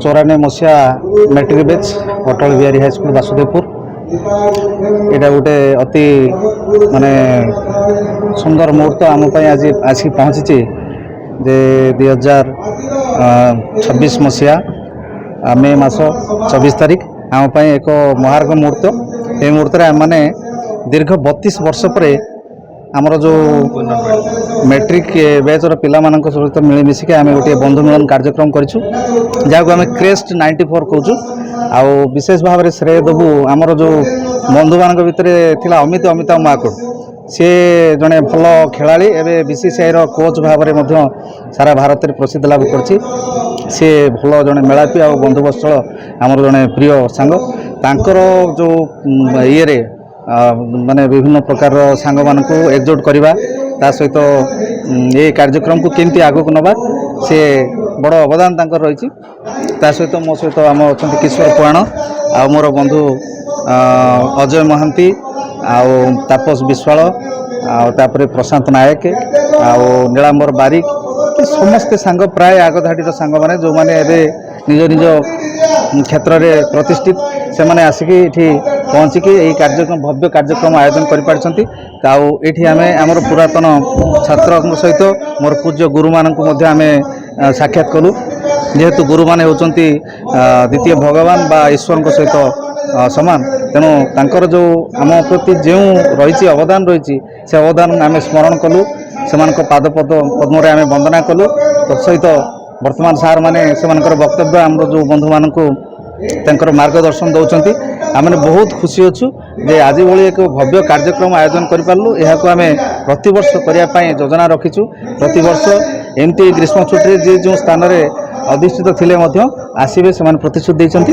94 मसीहा matric batch Atal Bihari high school Vasudevpur यहाँ गोटे अति माने सुंदर मुहूर्त आम आज आसिक पहुँची जे 2026 मसीहा मे मास 24 तारीख आम एक महार्घ मुहूर्त। ये मुहूर्त आम मैंने दीर्घ 32 वर्ष पर आमर जो मैट्रिक बैचर पिला सहित मिलमिशिक आम गोटे बंधु मिलन कार्यक्रम करूँ जहाँ को आम क्रेस्ट 94 कहूँ। आउ विशेष भाव में श्रेय देवु आमर जो बंधु मान भितर थिला अमिताभ महाकुड़ सी जड़े भल खेलाड़ी एवं बीसीसीआई कोच भाव में सारा भारत में प्रसिद्ध लाभ कर सी भल जड़े मेलापी आ बंधुबत्सल आमर जड़े प्रिय सांग तांकर जो ये माने विभिन्न प्रकार सांग मान को एकजुट करवा ता सहित ये कार्यक्रम को केमती आगक नवा सी बड़ अवदान तांकर रही सहित मो सहित आम अच्छा किशोर पुराण आ मोर बंधु अजय महांती आउ तापस विश्वाल आउे प्रशांत नायक आउ नीलांबर बारिक समस्ते सांग प्राय आगधाड़ी सांग मैंने जो मैंने निज निज क्षेत्र में प्रतिष्ठित से मैंने आसिकी पहुँचिकी यही कार्यक्रम भव्य कार्यक्रम आयोजन कर आमर पुरातन छात्र सहित मोर पूज्य गुरु मानक आम साक्षात कलु जेहेतु गुरु माने होचंती द्वितीय भगवान बा ईश्वर सहित समान तेणु तांकर जो आम प्रति जो रही अवदान रही से अवदान आम स्मरण कलु से पाद पद्म आम वंदना कलु तत्सहित वर्तमान सार माने से वक्तव्य आम जो बंधु मानक मार्गदर्शन दौरान आम बहुत खुशी अच्छु जे आज भाई एक भव्य कार्यक्रम आयोजन करूँ यह आम प्रतिवर्ष करने योजना रखीचु प्रतिवर्ष एमती ग्रीष्म छुट्टी जी जो स्थान में अधिष्ठित थिले आसबे से प्रतिश्रुति देती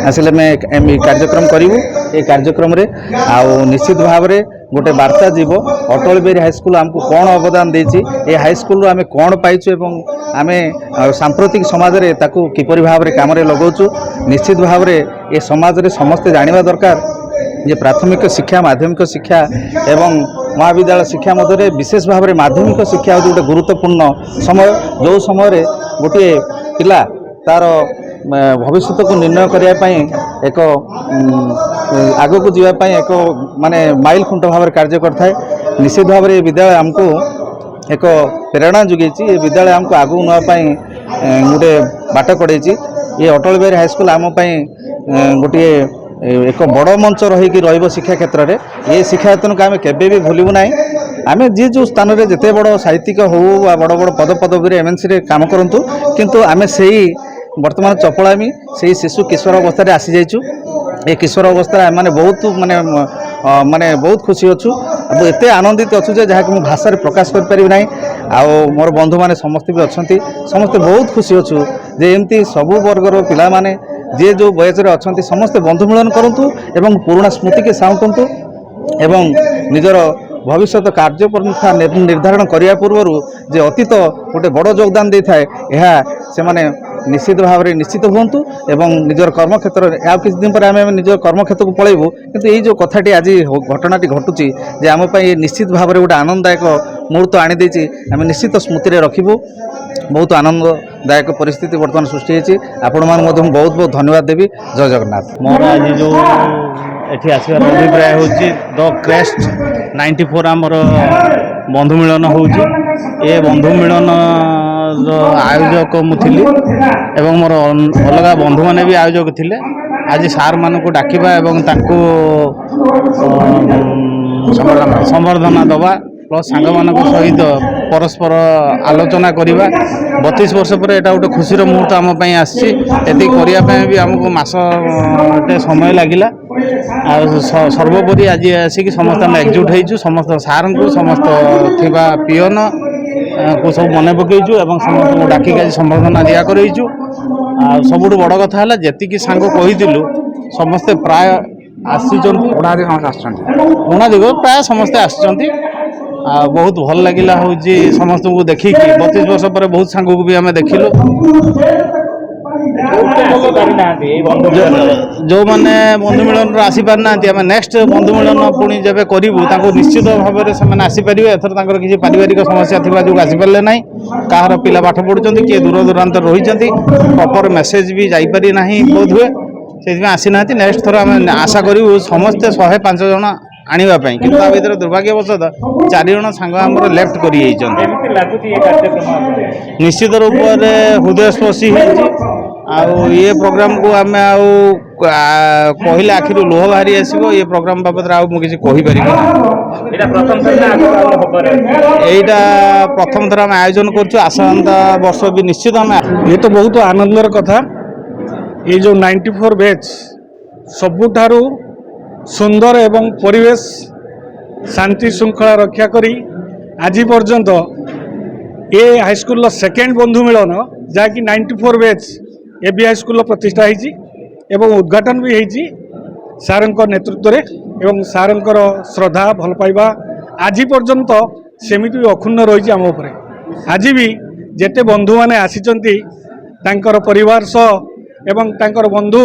आसिले मैं कार्यक्रम करूँ ये कार्यक्रम रे आउ निश्चित भाव में गोटे वार्ता जीव अटल बिहारी हाईस्कल आमको कौन अवदान देती ये हाईस्कल आम कौन पाइचु एवं आम सांप्रतिक समाज रे ताकू किपरि भाव में काम लगाऊँ निश्चित भाव में ये समाज रे समस्ते जानिबा दरकार जे प्राथमिक शिक्षा माध्यमिक शिक्षा एवं महाविद्यालय शिक्षा मध्य विशेष भाव में माध्यमिक शिक्षा हूँ गोटे गुरुत्वपूर्ण समय जो समय गोटे पिला तार भविष्य को निर्णय करने एक आग को जीवाई एक माने माइल खुंट भाव में कार्य करता है निश्चित भाव में विद्यालय आमको एक प्रेरणा जुगेई ये विद्यालय आमको आगू नापी गोटे बाट कड़े ये अटल बिहारी हाईस्कल आम गोटे एक बड़ मंच रही शिक्षा क्षेत्र में ये शिक्षायतन को आम केबे भी भूलू ना आम जी जो स्थान में जिते बड़ साहित्यिक हो बड़ बड़ पद पदवी एमएनसी रे काम करंतु किंतु आम से वर्तमान चपलामी से शिशु किशोर अवस्था आसी जाइचु ये किशोर अवस्था मैंने बहुत माने माने बहुत खुशी अच्छु एत आनंदित अच्छु जहाँ कि भाषा प्रकाश करें ना आउ मोर बंधु मैंने समस्ते भी अच्छा समस्ते बहुत खुशी अच्छु जे एमती सबू वर्गर पिला माने जे जो बयस अच्छा समस्ते बंधु मिलन करूँ एवं पुराणा स्मृति के साउंटु एवं निजर भविष्य कार्यपन्था निर्धारण करने पूर्व जे अतीत गोटे बड़ योगदान दे थाए यह से माने निश्चित भाव में निश्चित हूँ एवं निजर कर्मक्षेत्र आ कि दिन पर आम निज कर्मक्षेत्र को पलैबू किंतु यही जो कथाटी आज घटनाटी घटुची जे आम ये निश्चित भाव में गोटे आनंददायक मुहूर्त आनीदे आम निश्चित स्मृति में रखू बहुत आनंददायक परिस्थिति बर्तमान सृष्टि होती आपण मान बहुत बहुत धन्यवाद देवी जय जगन्नाथ। मोर आज जो एठी आसबार अभिप्राय हूँ द क्रेस्ट 94 आमर बंधु मिलन होउची ए बंधु मिलन आयोजक मुझे एवं मोर अलग बंधु मैंने भी आयोजक थिले आज सार मान को डाकिबा एवं तांको संबर्धना दबा प्लस सांग मान सहित परस्पर आलोचना करवा 32 वर्ष पर एटा गोटे खुशीर मुहूर्त आम आसी भी आमको मासटे समय लगिला सर्वोपरि आज आसिक समस्त आम एकजुट होइछु समस्त सार को समस्त थिबा पियन को सब मन पकईचु एवं समस्त डाकिक आज संबर्धना दिया करईचु सबुठ बड़ कथा है जी सांग कही समस्ते प्राय उणा दिग प्राय समस्ते आसुँच बहुत भल लगिला हूँ समस्त को देखिकी 32 वर्ष पर बहुत सांग को भी आम देखिलु। जो मैंने बंधु मिलन आसीपार ना आम नेक्स्ट बंधु मिलन पुणी जब करूँ निश्चित भाव में से आसीपर एथर किसी पारिवारिक समस्या थी जो आसीपारे ना कहार पिला पाठ पढ़ुं किए दूर दूरांत रही प्रॉपर मेसेज भी जापारी ना बोध हुए से आसी ना नेक्स्ट थर आम आशा करूँ समस्ते 105 जन आने कि भर दुर्भाग्यवशत 4 जन सांग आम लेफ्ट कर निश्चित रूप से हृदयस्पर्शी ये प्रोग्राम को आम कहले आखिर लोह बाहरी आसो ये प्रोग्राम बाबद मुझे कहीपर यहीटा प्रथम थर आम आयोजन कर आसंता वर्ष भी निश्चित आम ये तो बहुत आनंदर कथा ये जो 94 बैच सबुठारु सुंदर एवं परिवेश शांति श्रृंखला रक्षा करी आज पर्यंत ये हाईस्कल सेकेंड बंधु मिलन जहाँकि 94 बैच एबी हाईस्कल प्रतिष्ठा होती एवं उद्घाटन भी होती सार नेतृत्व में एवं सार श्रद्धा भल पाइबा आज पर्यंत सेमिति भी अक्षुण्ण रही आम उपरे आज भी जेते बंधु माने आसीचंती तांकर परिवार सह एवं तांकर बंधु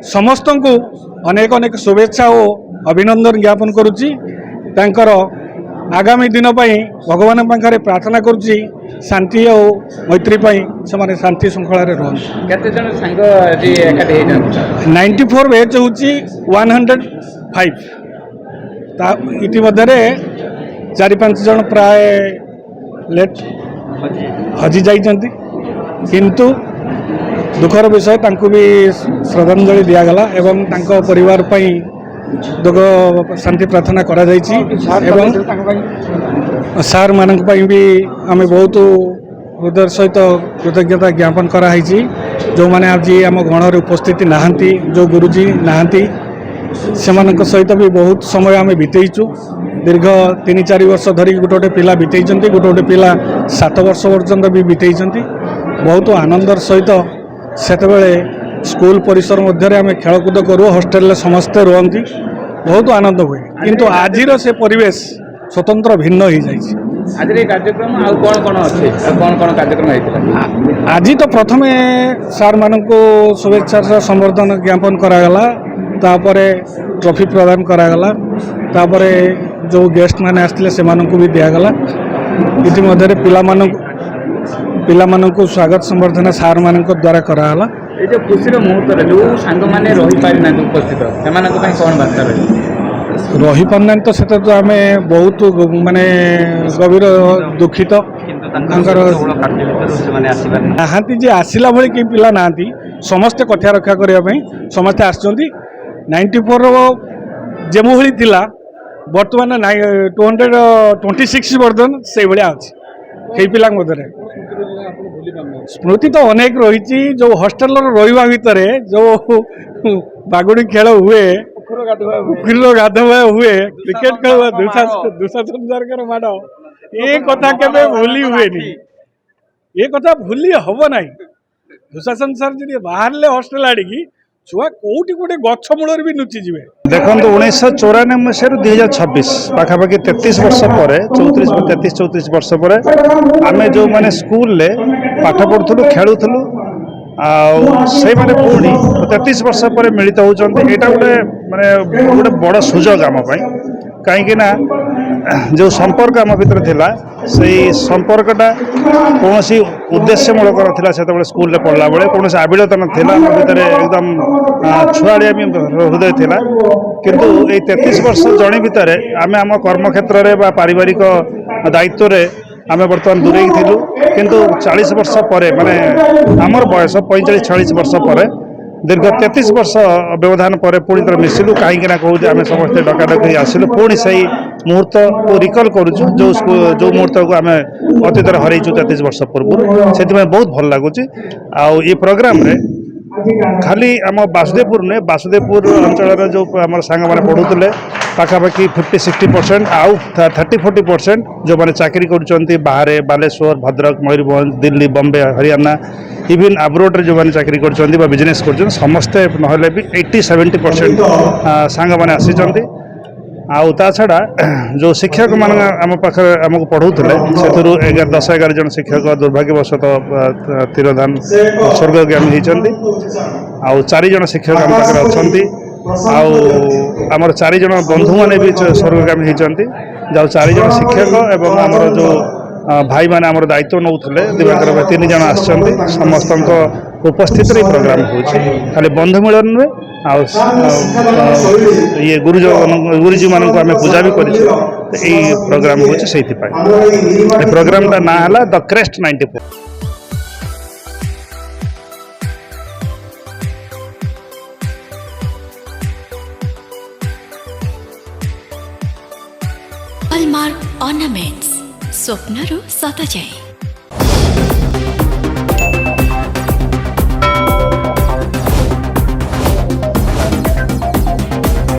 समस्त को अनेक अनेक शुभेच्छा और अभिनंदन ज्ञापन करुच्ची तांकर आगामी दिन पाई भगवान पाखे प्रार्थना करुच्ची शांति और मैत्री से माने शांति श्रृंखला रह 94 बैच हूँ 105 इतिमध्य 4-5 जन प्राय लेट हजि जाइछंती किंतु दुखर विषय तांको भी श्रद्धांजलि दिगला एवं तांको परिवार पई दुख शांति प्रार्थना करा जाइछि एवं सार मानक पई भी आम बहुत हृदय सहित कृतज्ञता ज्ञापन कराई जो मैंने आज आम गणर उपस्थिति नहांती जो गुरुजी नहांती से सहित भी बहुत समय आम बीतेइचु दीर्घ 3-4 वर्ष धरिक गोटे गोटे पिला बीतेइचंती गोटे गोटे पिला 7 वर्ष पर्यंत भी बीतेइचंती बहुत आनंदर सहित सेतबेले स्कूल परिसर मध्य आम खेलकूद करूँ हॉस्टेल समस्ते रुहंती बहुत आनंद हुए किंतु आज से परिवेश स्वतंत्र भिन्न हो जाइए आज कार्यक्रम कौन कार्यक्रम आज तो प्रथम सार मान शुभेच्छा संबर्धन ज्ञापन करागला तापरे ट्रॉफी प्रदान करागला तापरे जो गेस्ट माने आसते से भी दिगला इतिमध्य पिला स्वागत संबर्धना सार मान द्वारा करागला ये जो खुशी मुहूर्त जो सांग मैंने रही पारि ना उपस्थित से कौन बार्ता रही पारना तो से तो आम बहुत माने गभीर दुखित नहांती जे आसला भली कि पिला नहांती समस्ते कथा रक्षा करने समस्ते आसचंती 94 जेमु भली थिला वर्तमान 226 वर्धन से भाया अच्छी कई पिला मध्य स्मृति तो अनेक रही जो हॉस्टेल रहा भितर जो बागुड़ी खेल हुए गाधवा हुए क्रिकेट खेल दुशासन सरकार माड़ ये कथा केबे भूली हुए ये कथा भूली हम ना दुशासन सर जी बाहर हॉस्टेल आड़िकी छुआ कौटी गोटे गछ मूल भी लुचिजे देखो 1994 मसीह 2026 पाखापाखि 33 वर्ष पर 33-34 वर्ष पर आम जो मैंने स्कूल ले पाठ पढ़ुलु खेलुलु से मैंने पुणी 33 वर्ष पर मिलित होती यहाँ गोटे माने गोटे बड़ सुजोग आम कहीं जो संपर्क आम भर थिला से संपर्कटा कौन उद्देश्यमूलक नाला से स्कूल पढ़ला बेले कौन आबिलता नाला आम भर एकदम छुआड़िया हृदय थिला किंतु ये 33 वर्ष जन भितर आम आम कर्मक्षेत्र में पारिवारिक दायित्व आम बर्तमान दूरे थिलु किंतु 40 वर्ष पर माने आमर बयस 45-46 वर्ष पर दीर्घ 33 वर्ष व्यवधान पर पुणी थर मिसिलु कहीं कहूँ आम समस्त डकाडक आसिलु पुणी से मुहूर्त को रिकल करुचु जो मुहूर्त को आम अतीत हरईचु 33 वर्ष पूर्व से बहुत भल लगुच ये प्रोग्राम रे खाली आम बासुदेवपुर नुहे बासुदेवपुर अंचल जो आम सांग मैंने पढ़ुले पाखापाखि 50-60% आउ 30-40% जो मैंने चाकरी कर बाहर बालेश्वर भद्रक मयूरभंज दिल्ली बॉम्बे हरियाणा इवन अब्रोड जो मैंने चाकरी कर बिजनेस कर समस्ते ना भी 80-70% सांग मैंने आसी आउ ता छड़ा जो शिक्षक मान आम पाखे आमको पढ़ाऊले से 10-11 जन शिक्षक दुर्भाग्यवशतः तीरदान स्वर्गगामी होती आउ 4 जन शिक्षक आम पाखे अच्छा आमर 4 जन बंधु मैंने भी स्वर्गगामी होती जो 4 जन शिक्षक एवं आमर जो भाई मैंने आमर दायित्व नौले दिवाकर भाई 3 जन आसछन्ति समस्त उपस्थित प्रोग्राम हो खाली बंधु मिलन नुहे ये गुरुजी मान को आम पूजा भी कर प्रोग्राम हो प्रोग्राम ता ना है द क्रेस्ट 94। हॉलमार्क ऑर्नामेंट्स स्वप्नरू सत जाए।